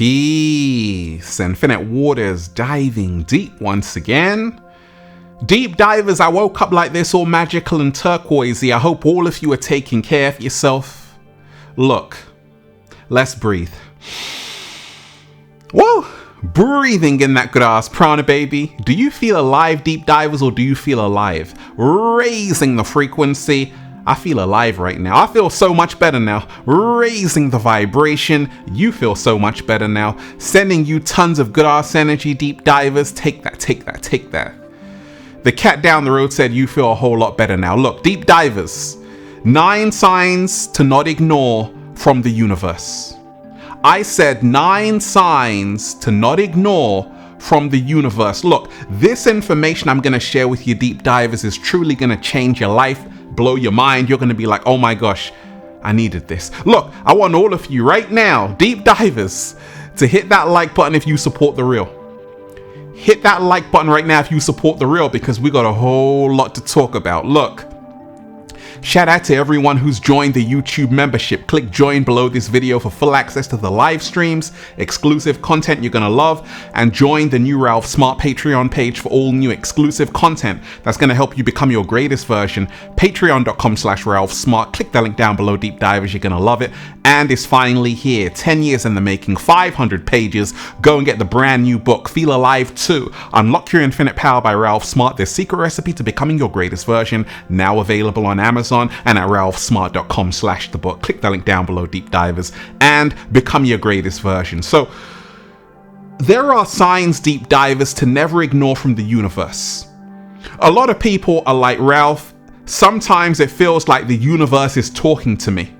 Peace. Infinite waters diving deep once again. Deep divers, I woke up like this all magical and turquoisey. I hope all of you are taking care of yourself. Look, let's breathe. Whoa! Breathing in that good ass prana, baby. Do you feel alive, deep divers, or do you feel alive? Raising the frequency. I feel alive right now. I feel so much better now. Raising the vibration. You feel so much better now. Sending you tons of good ass energy, deep divers. Take that, take that, take that. The cat down the road said you feel a whole lot better now. Look, deep divers. 9 signs to not ignore from the universe. I said 9 signs to not ignore from the universe. Look, this information I'm going to share with you, deep divers, is truly going to change your life, blow your mind. You're going to be like, oh my gosh, I needed this. Look, I want all of you right now, deep divers, to hit that like button if you support the real. Hit that like button right now if you support the real, because we got a whole lot to talk about. Look. Shout out to everyone who's joined the YouTube membership. Click join below this video for full access to the live streams, exclusive content you're gonna love, and join the new Ralph Smart Patreon page for all new exclusive content that's gonna help you become your greatest version. Patreon.com/Ralph Smart. Click the link down below, deep divers. You're gonna love it. And it's finally here. 10 years in the making, 500 pages. Go and get the brand new book, Feel Alive 2. Unlock Your Infinite Power by Ralph Smart. The secret recipe to becoming your greatest version. Now available on Amazon and at ralphsmart.com/the book. Click the link down below, deep divers, and become your greatest version. So there are signs, deep divers, to never ignore from the universe. A lot of people are like, Ralph, sometimes it feels like the universe is talking to me.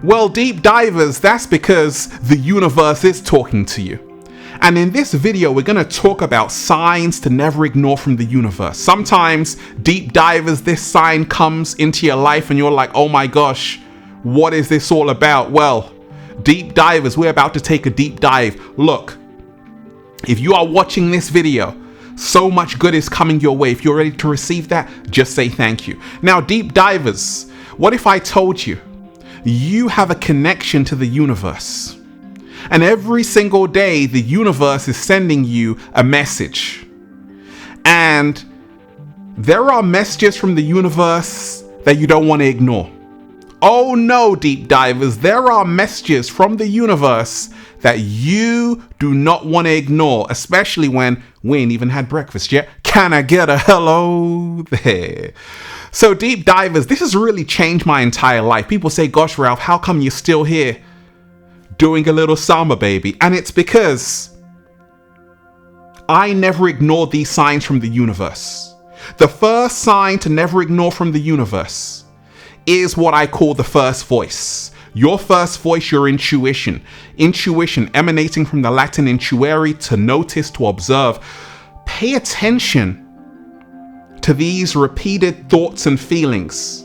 Well, deep divers, that's because the universe is talking to you. And in this video, we're going to talk about signs to never ignore from the universe. Sometimes, deep divers, this sign comes into your life and you're like, oh my gosh, what is this all about? Well, deep divers, we're about to take a deep dive. Look, if you are watching this video, so much good is coming your way. If you're ready to receive that, just say thank you. Now, deep divers, what if I told you, you have a connection to the universe? And every single day, the universe is sending you a message. And there are messages from the universe that you don't want to ignore. Oh no, deep divers, there are messages from the universe that you do not want to ignore, especially when we ain't even had breakfast yet. Can I get a hello there? So deep divers, this has really changed my entire life. People say, gosh, Ralph, how come you're still here doing a little samba, baby? And it's because I never ignore these signs from the universe. The first sign to never ignore from the universe is what I call the first voice. Your first voice, your intuition. Intuition emanating from the Latin intuere, to notice, to observe. Pay attention to these repeated thoughts and feelings.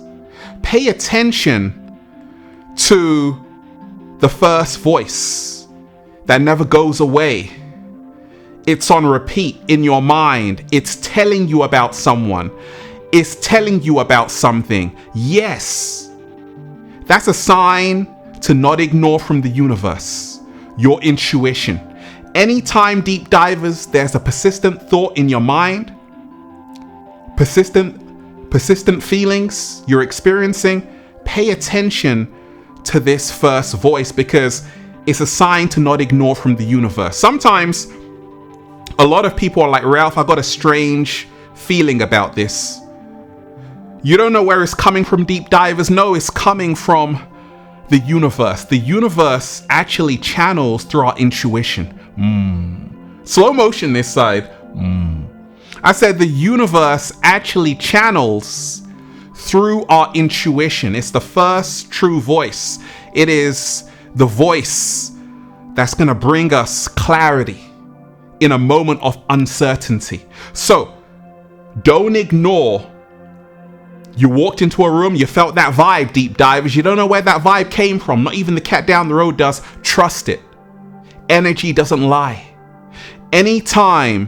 Pay attention to the first voice that never goes away. It's on repeat in your mind. It's telling you about someone. It's telling you about something. Yes, that's a sign to not ignore from the universe. Your intuition. Anytime, deep divers, there's a persistent thought in your mind, persistent feelings you're experiencing, pay attention to this first voice, because it's a sign to not ignore from the universe. Sometimes a lot of people are like, Ralph, I got a strange feeling about this. You don't know where it's coming from, deep divers? No, it's coming from the universe. The universe actually channels through our intuition. Slow motion this side. I said the universe actually channels through our intuition. It's the first true voice. It is the voice that's going to bring us clarity in a moment of uncertainty. So don't ignore. You walked into a room, you felt that vibe, deep divers. You don't know where that vibe came from. Not even the cat down the road does. Trust it. Energy doesn't lie. Anytime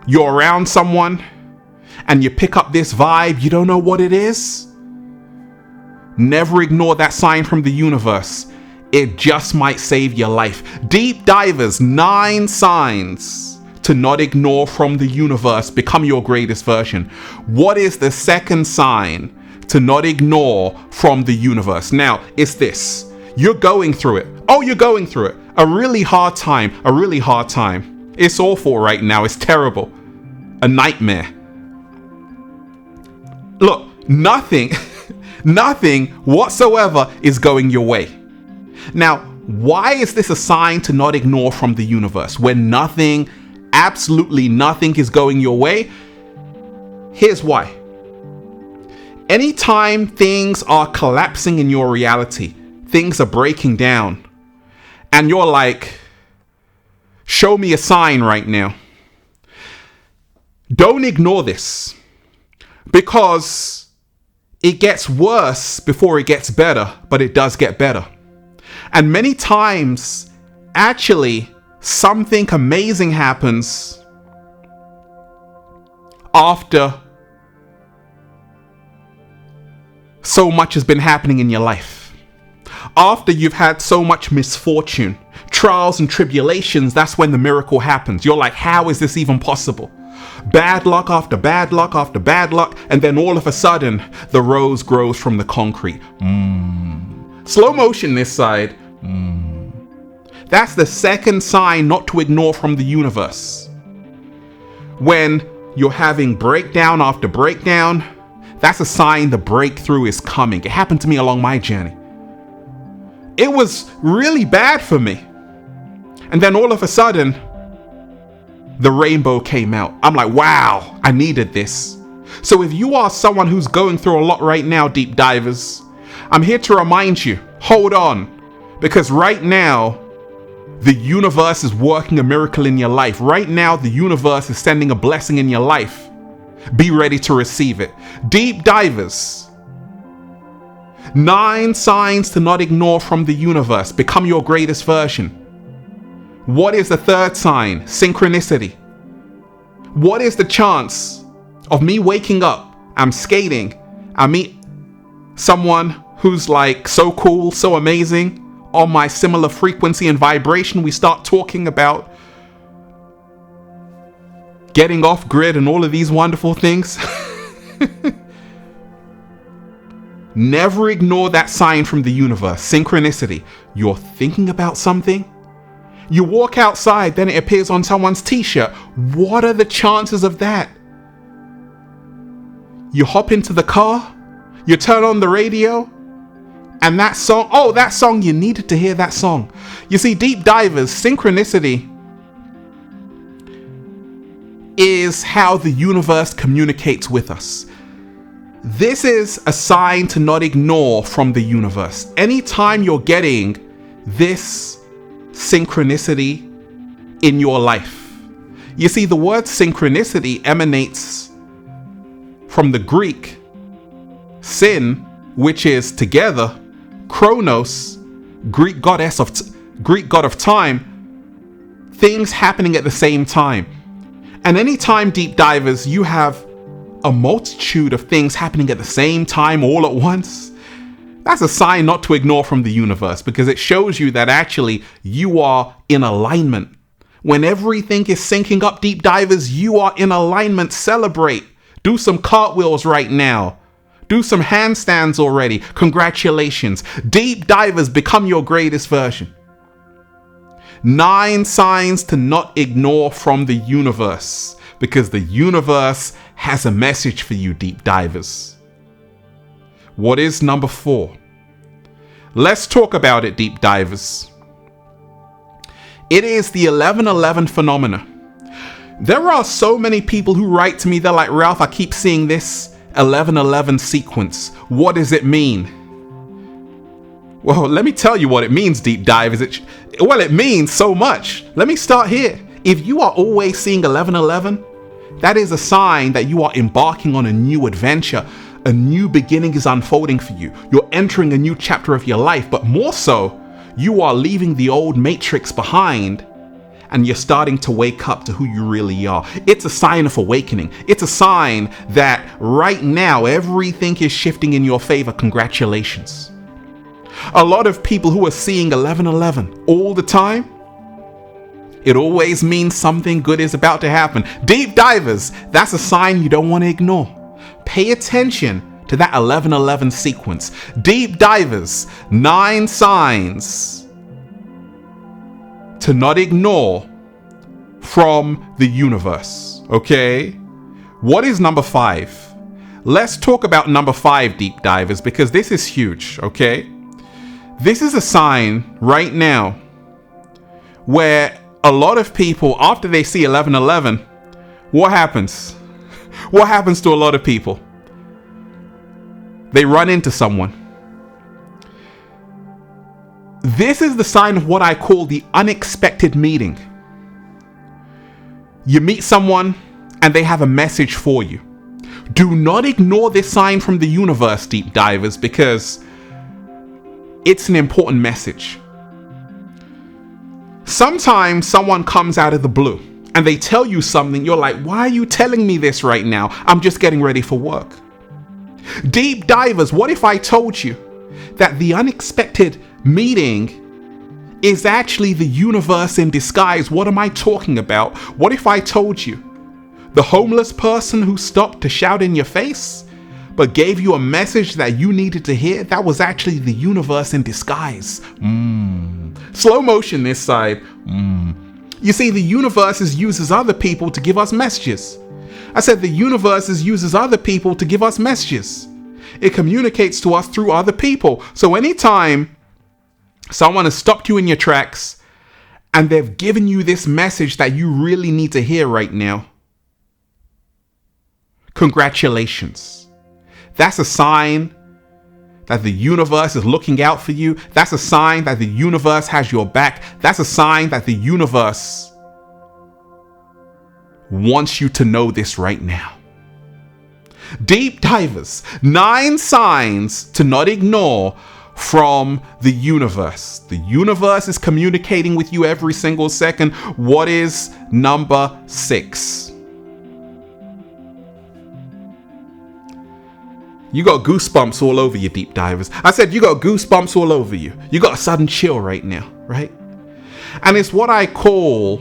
you're around someone and you pick up this vibe, you don't know what it is, never ignore that sign from the universe. it just might save your life. Deep divers, 9 signs to not ignore from the universe. Become your greatest version. What is the second sign to not ignore from the universe? Now, it's this. You're going through it. Oh, you're going through it. A really hard time. A really hard time. It's awful right now. It's terrible. A nightmare. Look, nothing whatsoever is going your way. Now, why is this a sign to not ignore from the universe? When nothing, absolutely nothing is going your way? Here's why. Anytime things are collapsing in your reality, things are breaking down, and you're like, show me a sign right now. Don't ignore this, because it gets worse before it gets better, but it does get better. And many times, actually, something amazing happens after so much has been happening in your life. After you've had so much misfortune, trials and tribulations, that's when the miracle happens. You're like, how is this even possible? Bad luck after bad luck after bad luck, and then all of a sudden, the rose grows from the concrete. Slow motion this side. That's the second sign not to ignore from the universe. When you're having breakdown after breakdown, that's a sign the breakthrough is coming. It happened to me along my journey. It was really bad for me. And then all of a sudden, the rainbow came out. I'm like, wow, I needed this. So if you are someone who's going through a lot right now, deep divers, I'm here to remind you, hold on. Because right now, the universe is working a miracle in your life. Right now, the universe is sending a blessing in your life. Be ready to receive it. Deep divers, 9 signs to not ignore from the universe. Become your greatest version. What is the third sign? Synchronicity. What is the chance of me waking up, I'm skating, I meet someone who's like so cool, so amazing, on my similar frequency and vibration, we start talking about getting off grid and all of these wonderful things. Never ignore that sign from the universe. Synchronicity. You're thinking about something. You walk outside, then it appears on someone's t-shirt. What are the chances of that? You hop into the car, you turn on the radio, and that song, oh, that song, you needed to hear that song. You see, deep divers, synchronicity is how the universe communicates with us. This is a sign to not ignore from the universe. Anytime you're getting this synchronicity in your life. You see, the word synchronicity emanates from the Greek syn, which is together, chronos, Greek god of time, things happening at the same time. And anytime, deep divers, you have a multitude of things happening at the same time all at once, that's a sign not to ignore from the universe, because it shows you that actually you are in alignment. When everything is syncing up, deep divers, you are in alignment. Celebrate. Do some cartwheels right now. Do some handstands already. Congratulations. Deep divers, become your greatest version. 9 signs to not ignore from the universe, because the universe has a message for you, deep divers. What is number 4? Let's talk about it, deep divers. It is the 1111 phenomena. There are so many people who write to me, they're like, Ralph, I keep seeing this 1111 sequence. What does it mean? Well, let me tell you what it means, deep divers. It means so much. Let me start here. If you are always seeing 1111, that is a sign that you are embarking on a new adventure. A new beginning is unfolding for you. You're entering a new chapter of your life, but more so, you are leaving the old matrix behind and you're starting to wake up to who you really are. It's a sign of awakening. It's a sign that right now everything is shifting in your favor. Congratulations. A lot of people who are seeing 1111 all the time, it always means something good is about to happen. Deep divers, that's a sign you don't want to ignore. Pay attention to that 1111 sequence. Deep divers, 9 signs to not ignore from the universe. Okay? What is number 5? Let's talk about number 5, deep divers, because this is huge. Okay? This is a sign right now where a lot of people, after they see 1111, what happens? What happens to a lot of people? They run into someone. This is the sign of what I call the unexpected meeting. You meet someone and they have a message for you. Do not ignore this sign from the universe, deep divers, because it's an important message. Sometimes someone comes out of the blue and they tell you something. You're like, why are you telling me this right now? I'm just getting ready for work. Deep divers, what if I told you that the unexpected meeting is actually the universe in disguise? What am I talking about? What if I told you the homeless person who stopped to shout in your face but gave you a message that you needed to hear, that was actually the universe in disguise? Slow motion this side. You see, the universe uses other people to give us messages. I said the universe uses other people to give us messages. It communicates to us through other people. So anytime someone has stopped you in your tracks and they've given you this message that you really need to hear right now, congratulations. That's a sign that the universe is looking out for you. That's a sign that the universe has your back. That's a sign that the universe wants you to know this right now. Deep divers, 9 signs to not ignore from the universe. The universe is communicating with you every single second. What is number 6? You got goosebumps all over you, deep divers. I said you got goosebumps all over you. You got a sudden chill right now, right? And it's what I call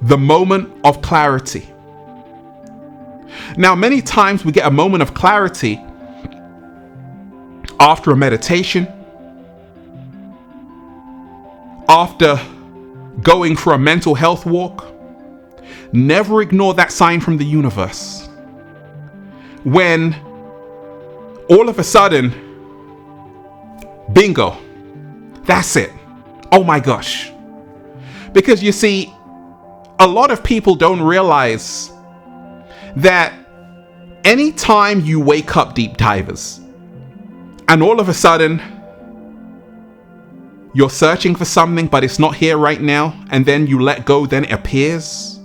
the moment of clarity. Now, many times we get a moment of clarity after a meditation, after going for a mental health walk. Never ignore that sign from the universe. When all of a sudden, bingo, that's it. Oh my gosh. Because you see, a lot of people don't realize that anytime you wake up, deep divers, and all of a sudden you're searching for something but it's not here right now, and then you let go, then it appears.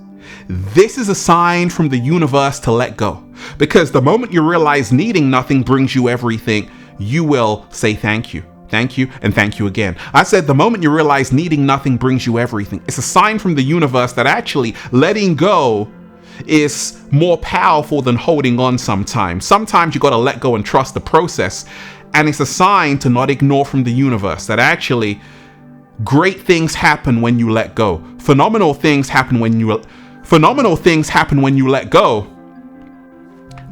This is a sign from the universe to let go. Because the moment you realize needing nothing brings you everything, you will say thank you, and thank you again. I said the moment you realize needing nothing brings you everything. It's a sign from the universe that actually letting go is more powerful than holding on sometimes. Sometimes you got to let go and trust the process. And it's a sign to not ignore from the universe that actually great things happen when you let go. Phenomenal things happen when you let go.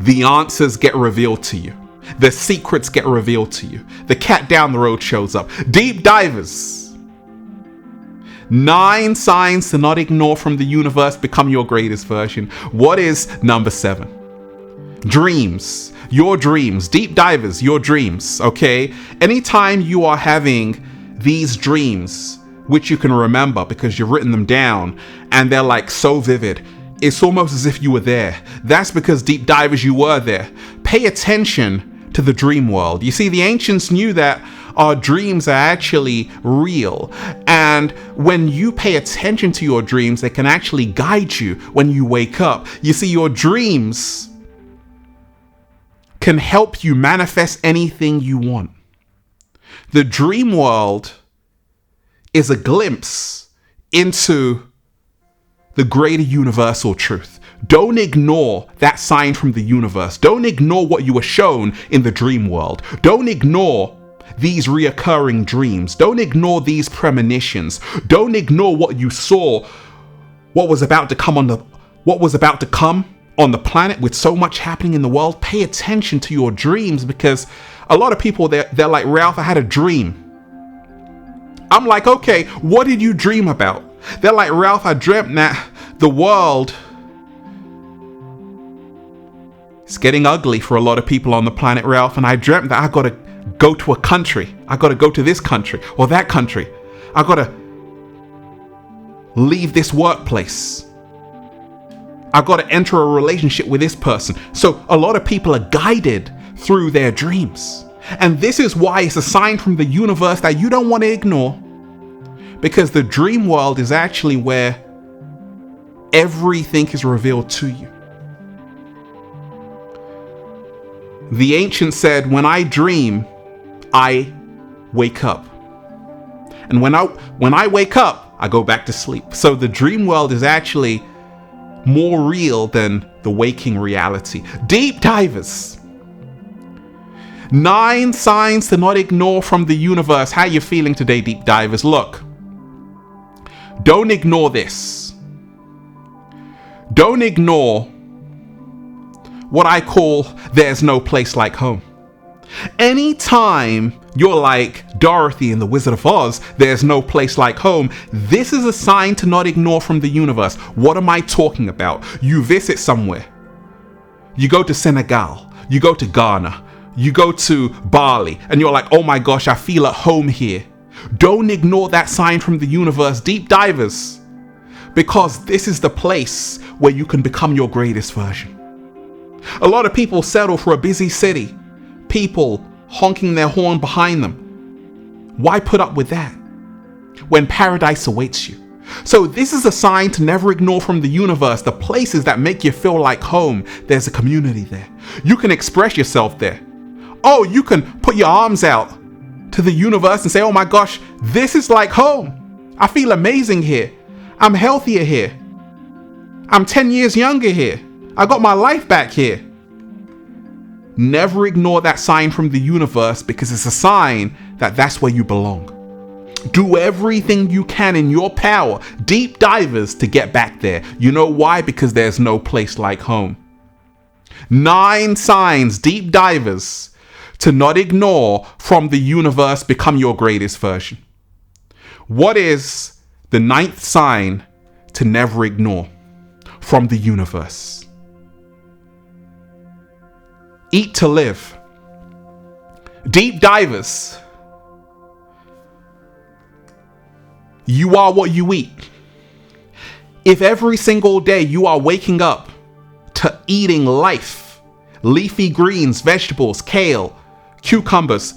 The answers get revealed to you. The secrets get revealed to you. The cat down the road shows up. Deep divers, 9 signs to not ignore from the universe. Become your greatest version. What is number 7? Dreams. Your dreams. Deep divers, your dreams. Okay? Anytime you are having these dreams, which you can remember because you've written them down, and they're like so vivid, it's almost as if you were there. That's because, deep divers, you were there. Pay attention to the dream world. You see, the ancients knew that our dreams are actually real. And when you pay attention to your dreams, they can actually guide you when you wake up. You see, your dreams can help you manifest anything you want. The dream world is a glimpse into the greater universal truth. Don't ignore that sign from the universe. Don't ignore what you were shown in the dream world. Don't ignore these reoccurring dreams. Don't ignore these premonitions. Don't ignore what you saw, what was about to come on the planet with so much happening in the world. Pay attention to your dreams, because a lot of people, they're like, Ralph, I had a dream. I'm like, okay, what did you dream about? They're like, Ralph, I dreamt that the world is getting ugly for a lot of people on the planet, Ralph, and I dreamt that I got to go to a country. I got to go to this country or that country. I got to leave this workplace. I got to enter a relationship with this person. So a lot of people are guided through their dreams. And this is why it's a sign from the universe that you don't want to ignore, because the dream world is actually where everything is revealed to you. The ancients said, when I dream, I wake up. And when I wake up, I go back to sleep. So the dream world is actually more real than the waking reality. Deep divers. 9 signs to not ignore from the universe. How you feeling today, deep divers? Look, don't ignore this. Don't ignore what I call there's no place like home. Anytime you're like Dorothy in The Wizard of Oz, there's no place like home, this is a sign to not ignore from the universe. What am I talking about? You visit somewhere. You go to Senegal, you go to Ghana, you go to Bali, and you're like, oh my gosh, I feel at home here. Don't ignore that sign from the universe, deep divers, because this is the place where you can become your greatest version. A lot of people settle for a busy city, people honking their horn behind them. Why put up with that when paradise awaits you? So this is a sign to never ignore from the universe. The places that make you feel like home, there's a community there. You can express yourself there. Oh, you can put your arms out to the universe and say, oh my gosh, this is like home. I feel amazing here. I'm healthier here. I'm 10 years younger here. I got my life back here. Never ignore that sign from the universe, because it's a sign that that's where you belong. Do everything you can in your power, deep divers, to get back there. You know why? Because there's no place like home. 9 signs, deep divers, to not ignore from the universe. Become your greatest version. What is the 9th sign to never ignore from the universe? Eat to live. Deep divers, you are what you eat. If every single day you are waking up to eating life, leafy greens, vegetables, kale, cucumbers,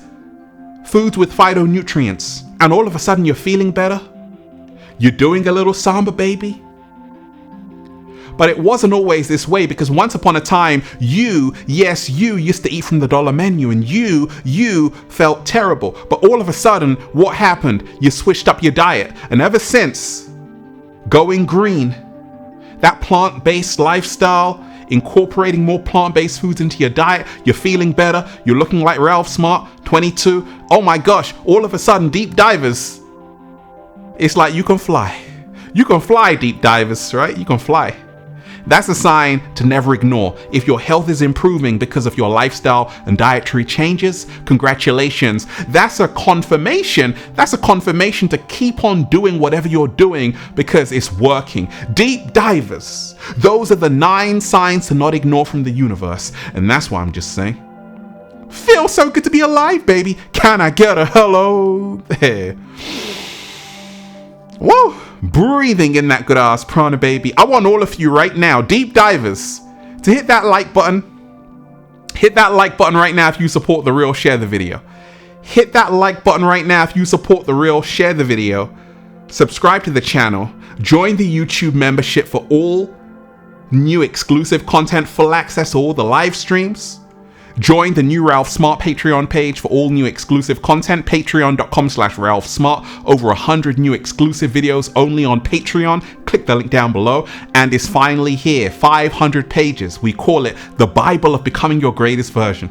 foods with phytonutrients, and all of a sudden you're feeling better, you're doing a little samba, baby. But it wasn't always this way, because once upon a time, you used to eat from the dollar menu, and you felt terrible. But all of a sudden, what happened? You switched up your diet. And ever since going green, that plant-based lifestyle, incorporating more plant-based foods into your diet, you're feeling better. You're looking like Ralph Smart, 22. Oh my gosh, all of a sudden, deep divers, it's like you can fly. You can fly, deep divers, right? You can fly. That's a sign to never ignore. If your health is improving because of your lifestyle and dietary changes, congratulations. That's a confirmation. That's a confirmation to keep on doing whatever you're doing, because it's working. Deep divers. Those are the 9 signs to not ignore from the universe. And that's why I'm just saying, feels so good to be alive, baby. Can I get a hello there? Whoa. Breathing in that good ass prana, baby. I want all of you right now, deep divers, to hit that like button. Hit that like button right now if you support The Real. Share the video. Hit that like button right now if you support The Real. Share the video. Subscribe to the channel. Join the YouTube membership for all new exclusive content, full access to all the live streams. Join the new Ralph Smart Patreon page for all new exclusive content. Patreon.com/Ralph Smart. Over 100 new exclusive videos only on Patreon. Click the link down below. And it's finally here. 500 pages. We call it the Bible of Becoming Your Greatest Version.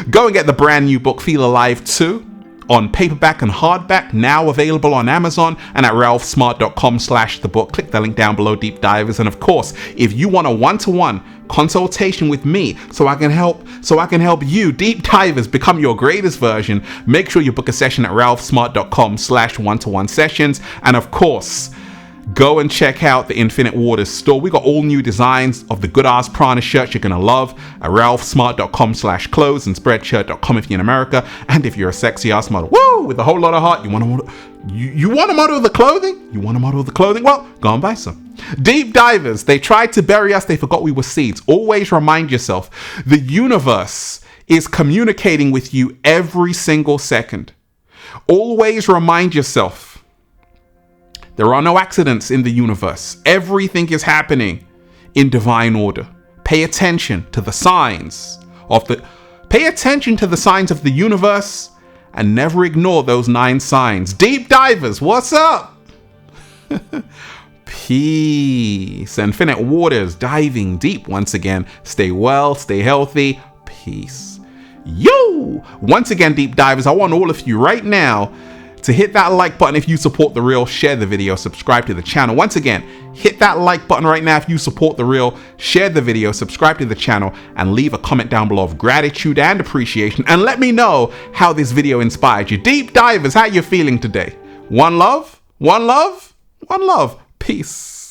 Go and get the brand new book, Feel Alive 2. On paperback and hardback, now available on Amazon and at ralphsmart.com/the book. Click the link down below, deep divers. And of course, if you want a one-to-one consultation with me so I can help you deep divers become your greatest version, make sure you book a session at ralphsmart.com/one-to-one sessions. And of course, go and check out the Infinite Waters store. We got all new designs of the good ass Prana shirts you're gonna love at ralphsmart.com/clothes and spreadshirt.com if you're in America. And if you're a sexy ass model, woo, with a whole lot of heart, you want to model the clothing? You want to model the clothing? Well, go and buy some. Deep divers, they tried to bury us, they forgot we were seeds. Always remind yourself, the universe is communicating with you every single second. Always remind yourself, there are no accidents in the universe. Everything is happening in divine order. Pay attention to the signs of the universe and never ignore those 9 signs. Deep divers, what's up? Peace. Infinite Waters, diving deep once again. Stay well, stay healthy. Peace. Yo! Once again, deep divers, I want all of you right now to hit that like button if you support The Real, share the video, subscribe to the channel. Once again, hit that like button right now if you support The Real, share the video, subscribe to the channel, and leave a comment down below of gratitude and appreciation. And let me know how this video inspired you. Deep divers, how you feeling today? One love, one love, one love. Peace.